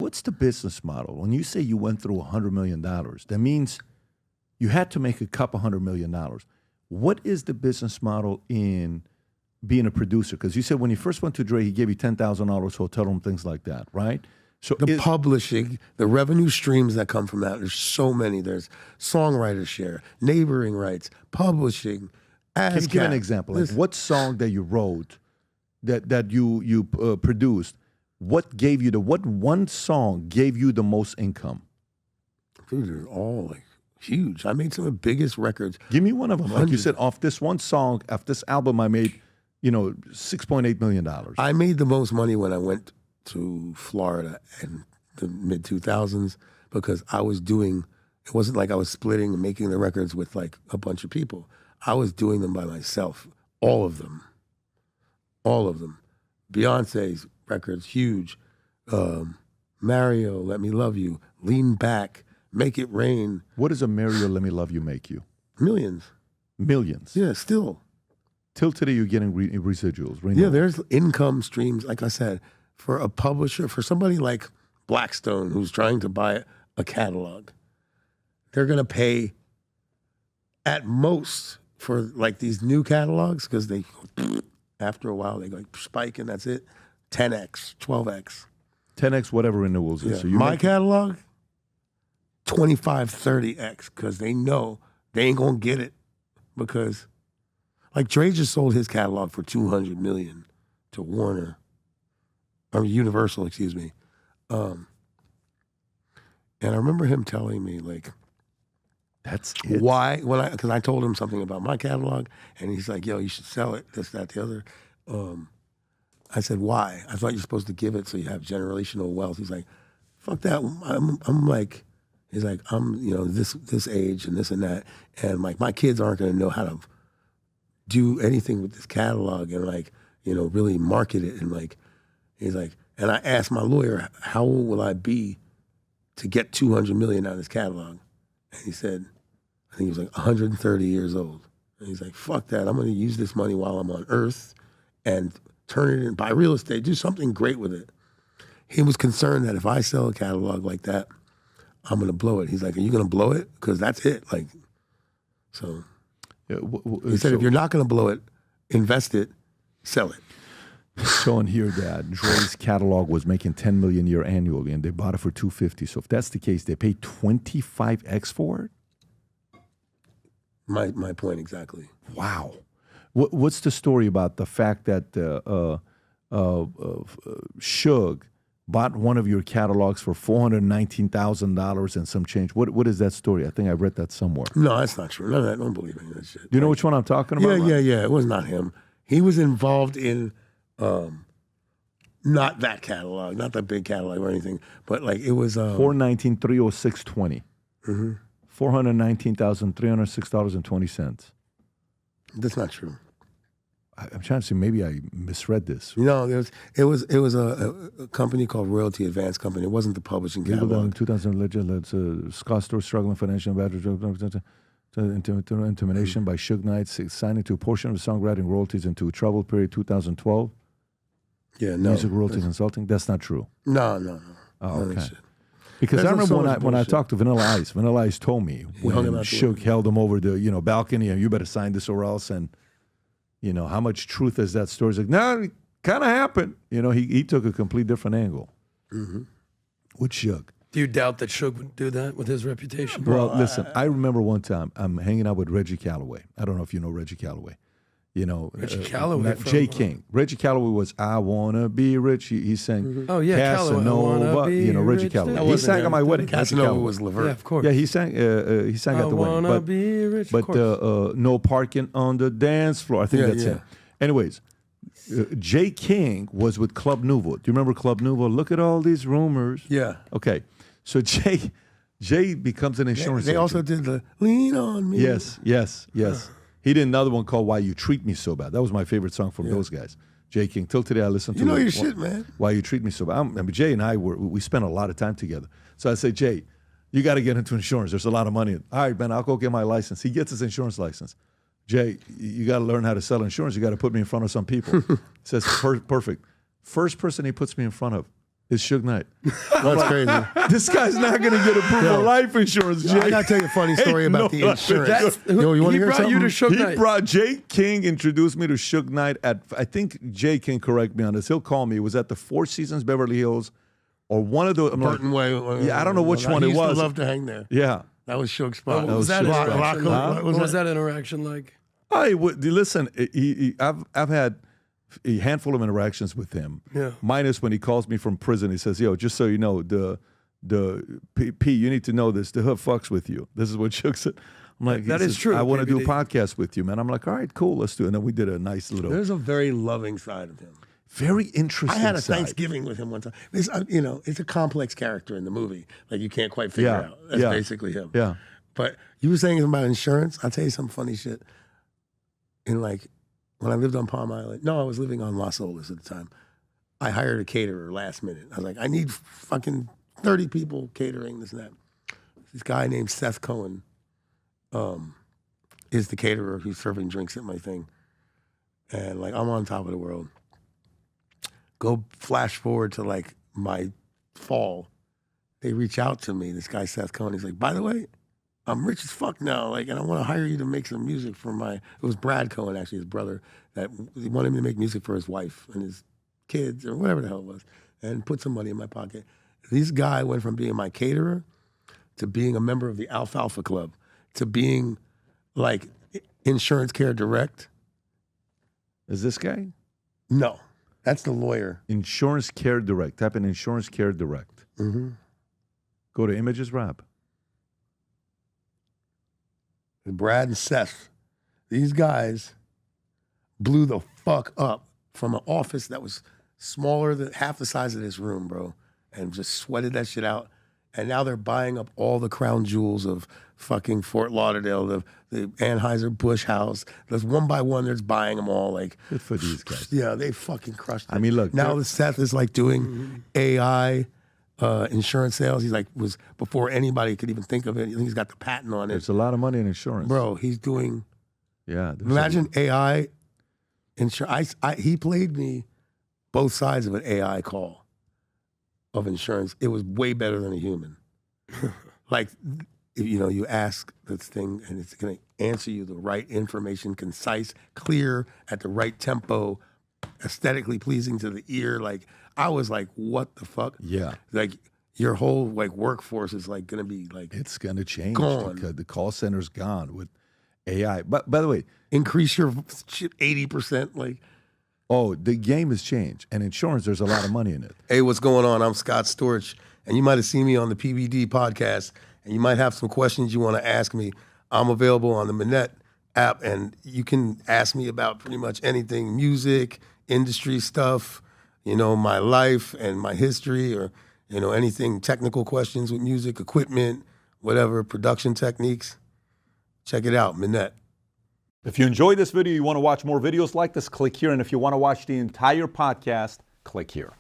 what's the business model? When you say you went through $100 million, that means you had to make a couple $100 million. What is the business model in being a producer? Because you said when you first went to Dre, he gave you $10,000 hotel room, things like that, right? So the publishing, the revenue streams that come from that, there's so many. There's songwriter share, neighboring rights, publishing. Can you give an example? Like what song that you wrote, that you produced, what one song gave you the most income? Dude, they're all like huge. I made some of the biggest records. Give me one of them. Like you said, off this one song, off this album, I made, $6.8 million. I made the most money when I went to Florida in the mid-2000s because I was doing, it wasn't like I was splitting and making the records with like a bunch of people. I was doing them by myself, all of them. Beyonce's records, huge. Mario, Let Me Love You, Lean Back, Make It Rain. What does a Mario, Let Me Love You make you? Millions. Millions? Yeah, still. Till today, you're getting residuals. Yeah, there's income streams, like I said, for a publisher, for somebody like Blackstone who's trying to buy a catalog. They're going to pay at most for like these new catalogs because they, after a while, they go spike and that's it. 10x, 12x. 10x, whatever renewals is. Yeah. So my catalog, 25, 30x because they know they ain't going to get it because like Dre just sold his catalog for $200 million to Warner, or Universal, excuse me. And I remember him telling me like, that's it. Why? Because I told him something about my catalog, and he's like, "Yo, you should sell it. This, that, the other." I said, "Why? I thought you're supposed to give it so you have generational wealth." He's like, "Fuck that." I'm like, he's like, I'm this age and this and that, and like my kids aren't going to know how to do anything with this catalog and like really market it and like he's like, and I asked my lawyer, "How old will I be to get $200 million out of this catalog?" And he said, I think he was like 130 years old. And he's like, fuck that. I'm going to use this money while I'm on Earth and turn it in, buy real estate, do something great with it. He was concerned that if I sell a catalog like that, I'm going to blow it. He's like, are you going to blow it? Because that's it. Like, so he said, if you're not going to blow it, invest it, sell it. Showing here that Dre's catalog was making $10 million a year annually, and they bought it for $250. So if that's the case, they paid 25x for it. My point exactly. Wow. What's the story about the fact that Suge bought one of your catalogs for $419,000 and some change? What is that story? I think I read that somewhere. No, that's not true. No, I don't believe any of that shit. Do you know which one I'm talking about? Yeah. It was not him. He was involved in. Not that catalog, not that big catalog or anything, but like it was 419,306.20. Mm-hmm. $419,306.20. That's not true. I'm trying to see. Maybe I misread this. No, it was a company called Royalty Advance Company. It wasn't the publishing catalog. In 2000, legend, Schuster struggling financial intimidation by Suge Knight, signing to a portion of the songwriting royalties into a troubled period 2012. Yeah, no. Music royalty consulting. That's not true. No. Oh, okay. Because I remember when I talked to Vanilla Ice. Vanilla Ice told me when Suge held him over the balcony, and you better sign this or else. And how much truth is that story? He's like, no, it kind of happened. He took a complete different angle. Mm-hmm. With Suge. Do you doubt that Suge would do that with his reputation? Well, listen, I remember one time I'm hanging out with Reggie Calloway. I don't know if you know Reggie Calloway. Reggie Calloway. Jay King. Reggie Calloway was "I Wanna Be Rich." He sang Casanova. Reggie Calloway. He sang at my wedding. Casanova was Levert. Yeah, of course. Yeah, he sang at the wedding. Be rich, but no parking on the dance floor. I think that's it. Anyways, Jay King was with Club Nouveau. Do you remember Club Nouveau? Look at all these rumors. Yeah. Okay, so Jay becomes an insurance They agent. also did the "Lean on Me." Yes. He did another one called "Why You Treat Me So Bad." That was my favorite song from those guys. Jay King. Till today, I listen to. You know your shit, man. "Why You Treat Me So Bad." Jay and I we spent a lot of time together. So I say, Jay, you got to get into insurance. There's a lot of money. All right, man, I'll go get my license. He gets his insurance license. Jay, you got to learn how to sell insurance. You got to put me in front of some people. He says, perfect. First person he puts me in front of, It's Suge Knight. That's crazy. This guy's not going to get approved for life insurance, Jay. I got to tell you a funny story about the insurance. You want to hear something? You to Suge Knight. Jay King introduced me to Suge Knight at, I think Jay can correct me on this. He'll call me. It was at the Four Seasons Beverly Hills or one of the. Burton Way. Yeah, I don't know which one it was. He used to love to hang there. Yeah. That was Suge's spot. What was that interaction like? Listen, I've had a handful of interactions with him. Yeah. Minus when he calls me from prison. He says, "Yo, just so you know, the P, you need to know this. The hood fucks with you." This is what Suge said. I'm like, that is true. I want to do a podcast with you, man. I'm like, all right, cool, let's do it. And then we did a nice little. There's a very loving side of him. Very interesting. I had a side. Thanksgiving with him one time. It's a complex character in the movie. Like you can't quite figure out. That's basically him. Yeah. But you were saying something about insurance. I'll tell you some funny shit. When I lived on Palm Island, no, I was living on Las Olas at the time. I hired a caterer last minute. I was like, I need fucking 30 people catering, this and that. This guy named Seth Cohen is the caterer who's serving drinks at my thing. And I'm on top of the world. Go flash forward to my fall. They reach out to me, this guy Seth Cohen. He's like, by the way, I'm rich as fuck now, and I want to hire you to make some music for it was Brad Cohen, actually, his brother, that he wanted me to make music for his wife and his kids or whatever the hell it was, and put some money in my pocket. This guy went from being my caterer to being a member of the Alfalfa Club to being Insurance Care Direct. Is this guy? No, that's the lawyer. Insurance Care Direct. Type in Insurance Care Direct. Mm-hmm. Go to Images Rap. Brad and Seth, these guys blew the fuck up from an office that was smaller than half the size of this room, bro, and just sweated that shit out. And now they're buying up all the crown jewels of fucking Fort Lauderdale, the Anheuser-Busch house. There's one by one, they're just buying them all. Good for these guys. Yeah, they fucking crushed it. I mean, look. Now the Seth is doing AI insurance sales. He's was before anybody could even think of it. I think he's got the patent on it. There's a lot of money in insurance. Bro, he's doing. Yeah. Imagine AI insurance. He played me both sides of an AI call of insurance. It was way better than a human. You ask this thing and it's going to answer you the right information, concise, clear, at the right tempo, aesthetically pleasing to the ear. I was like, what the fuck? Yeah. Your whole workforce is going to be it's going to change. Gone. Because the call center's gone with AI. But by the way, increase your shit 80%. Oh, the game has changed. And insurance, there's a lot of money in it. Hey, what's going on? I'm Scott Storch, and you might have seen me on the PBD podcast, and you might have some questions you want to ask me. I'm available on the Minette app, and you can ask me about pretty much anything, music, industry stuff, my life and my history, or, anything, technical questions with music, equipment, whatever, production techniques. Check it out, Minette. If you enjoyed this video, you want to watch more videos like this, click here. And if you want to watch the entire podcast, click here.